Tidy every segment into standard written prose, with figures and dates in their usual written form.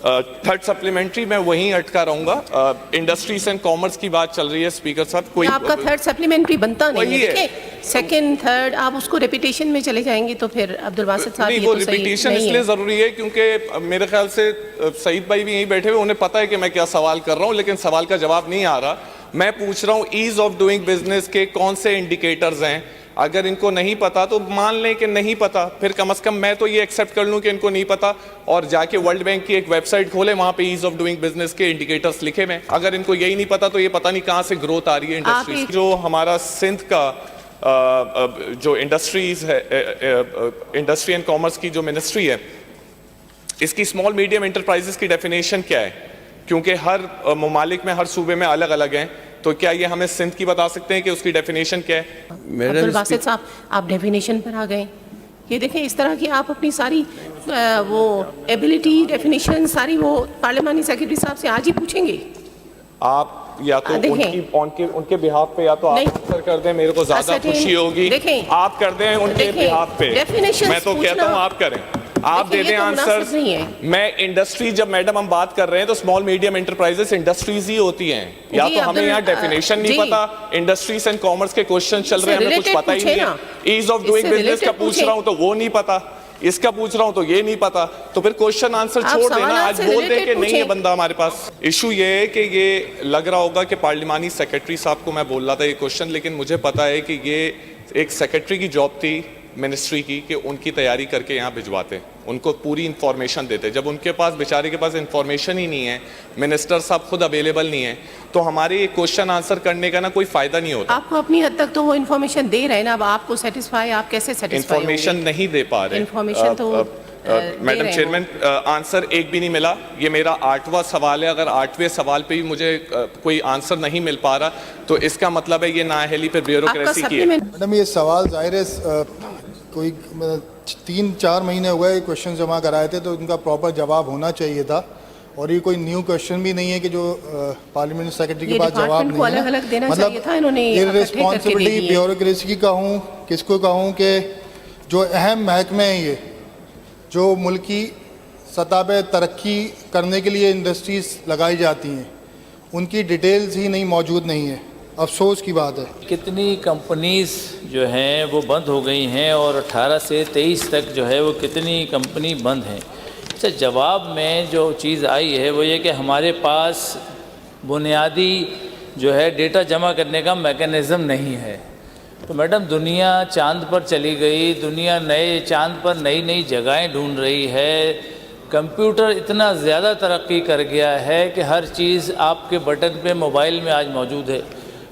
Third supplementary میں وہیں اٹکا رہوں گا. انڈسٹریز اینڈ کامرس کی بات چل رہی ہے اسپیکر صاحب. کوئی آپ کا تھرڈ سپلیمنٹری بنتا نہیں ہے. سیکنڈ تھرڈ آپ اس کو ریپیٹیشن میں چلے جائیں گے تو پھر عبدالباسط صاحب نہیں, وہ ریپیٹیشن اس لیے ضروری ہے کیونکہ میرے خیال سے سعید بھائی بھی یہیں بیٹھے ہوئے, انہیں پتہ ہے کہ میں کیا سوال کر رہا ہوں, لیکن سوال کا جواب نہیں آ رہا. میں پوچھ رہا ہوں ایز آف ڈوئنگ بزنس کے کون سے انڈیکیٹرز ہیں. اگر ان کو نہیں پتا تو مان لیں کہ نہیں پتا, پھر کم از کم میں تو یہ ایکسیپٹ کر لوں کہ ان کو نہیں پتا, اور جا کے ورلڈ بینک کی ایک ویب سائٹ کھولیں, وہاں پہ ایز آف ڈوئنگ بزنس کے انڈیکیٹرز لکھے ہوئے. اگر ان کو یہی نہیں پتا تو یہ پتہ نہیں کہاں سے گروتھ آ رہی ہے انڈسٹریز. جو ہمارا سندھ کا جو انڈسٹریز ہے, انڈسٹری اینڈ کامرس کی جو منسٹری ہے, اس کی اسمال میڈیم انٹرپرائزز کی ڈیفینیشن کیا ہے؟ کیونکہ ہر ممالک میں, ہر صوبے میں الگ الگ ہیں, تو کیا یہ ہمیں سندھ کی بتا سکتے ہیں کہ اس کی ڈیفینیشن کیا ہے؟ عبدالباسط صاحب آپ ڈیفینیشن پر آ گئے. یہ دیکھیں اس طرح کی آپ اپنی ساری وہ ایبلٹی ڈیفینیشن ساری وہ پارلیمانی سیکرٹری صاحب سے آج ہی پوچھیں گے. آپ یا تو ان کے بہاف پہ یا تو آپ آنسر کر دیں, میرے کو زیادہ خوشی ہوگی. آپ کر دیں ان کے بہاف پہ, میں تو کہتا ہوں آپ کریں, آپ دے دیں آنسر. میں انڈسٹری, جب میڈم ہم بات کر رہے ہیں تو اسمال میڈیم انٹرپرائزز انڈسٹریز ہی ہوتی ہیں. یا تو ہمیں یہاں ڈیفینیشن نہیں پتا, انڈسٹریز اینڈ کامرس کے کوشچن چل رہے ہیں, ہمیں کچھ پتا ہی نہیں ہے. ایز آف ڈوئنگ بزنس کا پوچھ رہا ہوں تو وہ نہیں پتا, اس کا پوچھ رہا ہوں تو یہ نہیں پتا, تو پھر کوشچن آنسر چھوڑ دینا. آج بول دیں کہ نہیں ہے بندہ ہمارے پاس. ایشو یہ ہے کہ یہ لگ رہا ہوگا کہ پارلیمانی سیکرٹری صاحب کو میں بول رہا تھا یہ کوشچن, لیکن مجھے پتا ہے کہ یہ ایک سیکرٹری کی جاب تھی منسٹری کی کہ ان کی تیاری کر کے یہاں بھجواتے, ان کو پوری انفارمیشن دیتے. جب ان کے پاس بیچارے کے پاس انفارمیشن ہی نہیں ہے, منسٹر صاحب خود اویلیبل نہیں ہے, تو ہمارے یہ کوشچن آنسر کرنے کا نا کوئی فائدہ نہیں ہوتا. آپ کو اپنی حد تک تو وہ انفارمیشن دے رہے ہیں نا, اب آپ کو سیٹسفائی, آپ کیسے سیٹسفائی انفارمیشن نہیں دے پا رہے. انفارمیشن تو میڈم چیئرمین آنسر ایک بھی نہیں ملا. یہ میرا 8واں سوال ہے, اگر 8ویں سوال پہ بھی مجھے کوئی آنسر نہیں مل پا رہا تو اس کا مطلب ہے یہ نااہلی پہ بیوروکریسی کی ہے. میڈم یہ سوال ظاہر ہے کوئی 3-4 مہینے ہوئے کوشچن جمع کرائے تھے, تو ان کا پراپر جواب ہونا چاہیے تھا, اور یہ کوئی نیو کوشچن بھی نہیں ہے کہ جو پارلیمنٹ سیکرٹری کے پاس جواب نہیں ہے. مطلب یہ رسپانسبلٹی بیوروکریسی کی کہوں, کس کو کہوں, کہ جو اہم محکمے ہیں یہ جو ملکی سطح پہ ترقی کرنے کے لیے انڈسٹریز لگائی جاتی ہیں, ان کی ڈیٹیلز ہی نہیں موجود نہیں ہیں. افسوس کی بات ہے. کتنی کمپنیز جو ہیں وہ بند ہو گئی ہیں, اور 18 سے 23 تک جو ہے وہ کتنی کمپنی بند ہیں. اچھا, جواب میں جو چیز آئی ہے وہ یہ کہ ہمارے پاس بنیادی جو ہے ڈیٹا جمع کرنے کا میکانزم نہیں ہے. تو میڈم دنیا چاند پر چلی گئی, دنیا نئے چاند پر نئی نئی جگہیں ڈھونڈ رہی ہے, کمپیوٹر اتنا زیادہ ترقی کر گیا ہے کہ ہر چیز آپ کے بٹن پہ موبائل میں آج موجود ہے.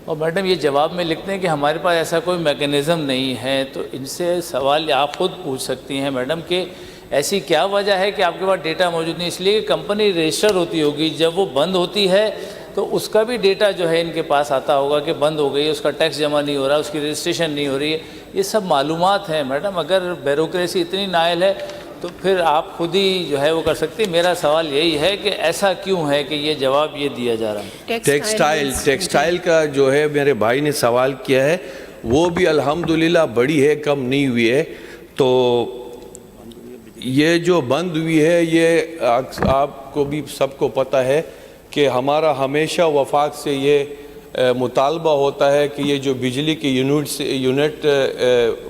اور میڈم یہ جواب میں لکھتے ہیں کہ ہمارے پاس ایسا کوئی میکانزم نہیں ہے. تو ان سے سوال آپ خود پوچھ سکتی ہیں میڈم کہ ایسی کیا وجہ ہے کہ آپ کے پاس ڈیٹا موجود نہیں؟ اس لیے کہ کمپنی رجسٹر ہوتی ہوگی, جب وہ بند ہوتی ہے تو اس کا بھی ڈیٹا جو ہے ان کے پاس آتا ہوگا کہ بند ہو گئی, اس کا ٹیکس جمع نہیں ہو رہا, اس کی رجسٹریشن نہیں ہو رہی ہے. یہ سب معلومات ہیں میڈم. اگر بیوروکریسی اتنی نائل ہے تو پھر آپ خود ہی جو ہے وہ کر سکتے. میرا سوال یہی ہے کہ ایسا کیوں ہے کہ یہ جواب یہ دیا جا رہا ہے؟ ٹیکسٹائل کا جو ہے میرے بھائی نے سوال کیا ہے, وہ بھی الحمدللہ بڑی ہے, کم نہیں ہوئی ہے. تو یہ جو بند ہوئی ہے, یہ آپ کو بھی سب کو پتہ ہے کہ ہمارا ہمیشہ وفاق سے یہ مطالبہ ہوتا ہے کہ یہ جو بجلی کی یونٹ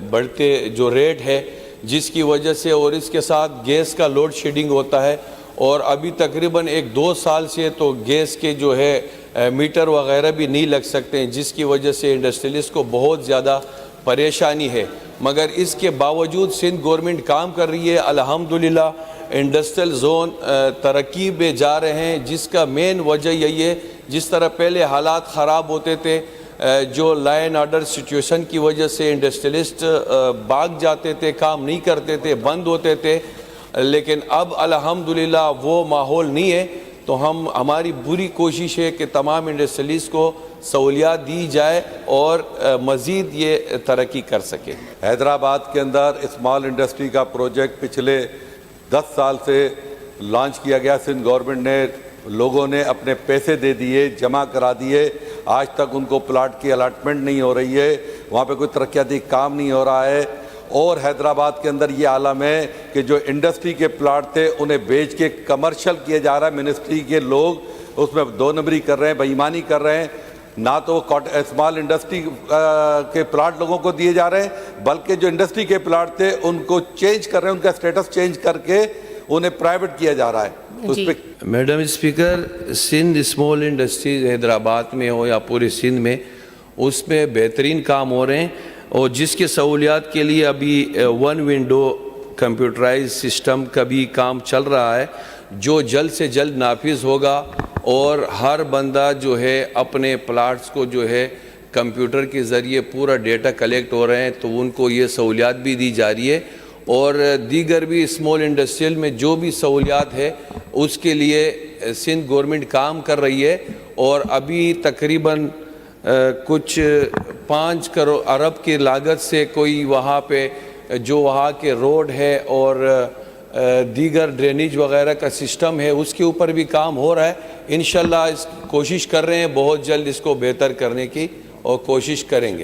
بڑھتے جو ریٹ ہے, جس کی وجہ سے, اور اس کے ساتھ گیس کا لوڈ شیڈنگ ہوتا ہے, اور ابھی تقریباً 1-2 سال سے تو گیس کے جو ہے میٹر وغیرہ بھی نہیں لگ سکتے ہیں, جس کی وجہ سے انڈسٹریلسٹ کو بہت زیادہ پریشانی ہے. مگر اس کے باوجود سندھ گورنمنٹ کام کر رہی ہے. الحمدللہ انڈسٹریل زون ترقی میں جا رہے ہیں, جس کا مین وجہ یہی ہے, جس طرح پہلے حالات خراب ہوتے تھے, جو لا اینڈ آرڈر سچویشن کی وجہ سے انڈسٹریلسٹ بھاگ جاتے تھے, کام نہیں کرتے تھے, بند ہوتے تھے, لیکن اب الحمدللہ وہ ماحول نہیں ہے. تو ہماری پوری کوشش ہے کہ تمام انڈسٹریلسٹ کو سہولیات دی جائے اور مزید یہ ترقی کر سکے. حیدرآباد کے اندر اسمال انڈسٹری کا پروجیکٹ پچھلے 10 سال سے لانچ کیا گیا. سندھ گورنمنٹ نے, لوگوں نے اپنے پیسے دے دیے, جمع کرا دیے, آج تک ان کو پلاٹ کی الاٹمنٹ نہیں ہو رہی ہے, وہاں پہ کوئی ترقیاتی کام نہیں ہو رہا ہے. اور حیدرآباد کے اندر یہ عالم ہے کہ جو انڈسٹری کے پلاٹ تھے انہیں بیچ کے کمرشل کیا جا رہا ہے. منسٹری کے لوگ اس میں دو نمبری کر رہے ہیں, بے ایمانی کر رہے ہیں. نہ تو اسمال انڈسٹری کے پلاٹ لوگوں کو دیے جا رہے ہیں, بلکہ جو انڈسٹری کے پلاٹ تھے ان کو چینج کر رہے ہیں, ان کا اسٹیٹس چینج کر کے انہیں پرائیویٹ کیا جا رہا ہے. اس پہ madam speaker, Sindh small industries Hyderabad میں ہو یا پورے سندھ میں, اس میں بہترین کام ہو رہے ہیں, اور جس کے سہولیات کے لیے ابھی 1 ونڈو کمپیوٹرائز سسٹم کا بھی کام چل رہا ہے, جو جلد سے جلد نافذ ہوگا, اور ہر بندہ جو ہے اپنے پلاٹس کو جو ہے کمپیوٹر کے ذریعے پورا ڈیٹا کلیکٹ ہو رہے ہیں, تو ان کو یہ سہولیات بھی دی جا رہی ہے. اور دیگر بھی اسمال انڈسٹریل میں جو بھی سہولیات ہے اس کے لیے سندھ گورنمنٹ کام کر رہی ہے. اور ابھی تقریباً کچھ 5 کروڑ ارب کی لاگت سے کوئی وہاں پہ جو وہاں کے روڈ ہے اور دیگر ڈرینیج وغیرہ کا سسٹم ہے اس کے اوپر بھی کام ہو رہا ہے. انشاءاللہ اس کوشش کر رہے ہیں بہت جلد اس کو بہتر کرنے کی, اور کوشش کریں گے.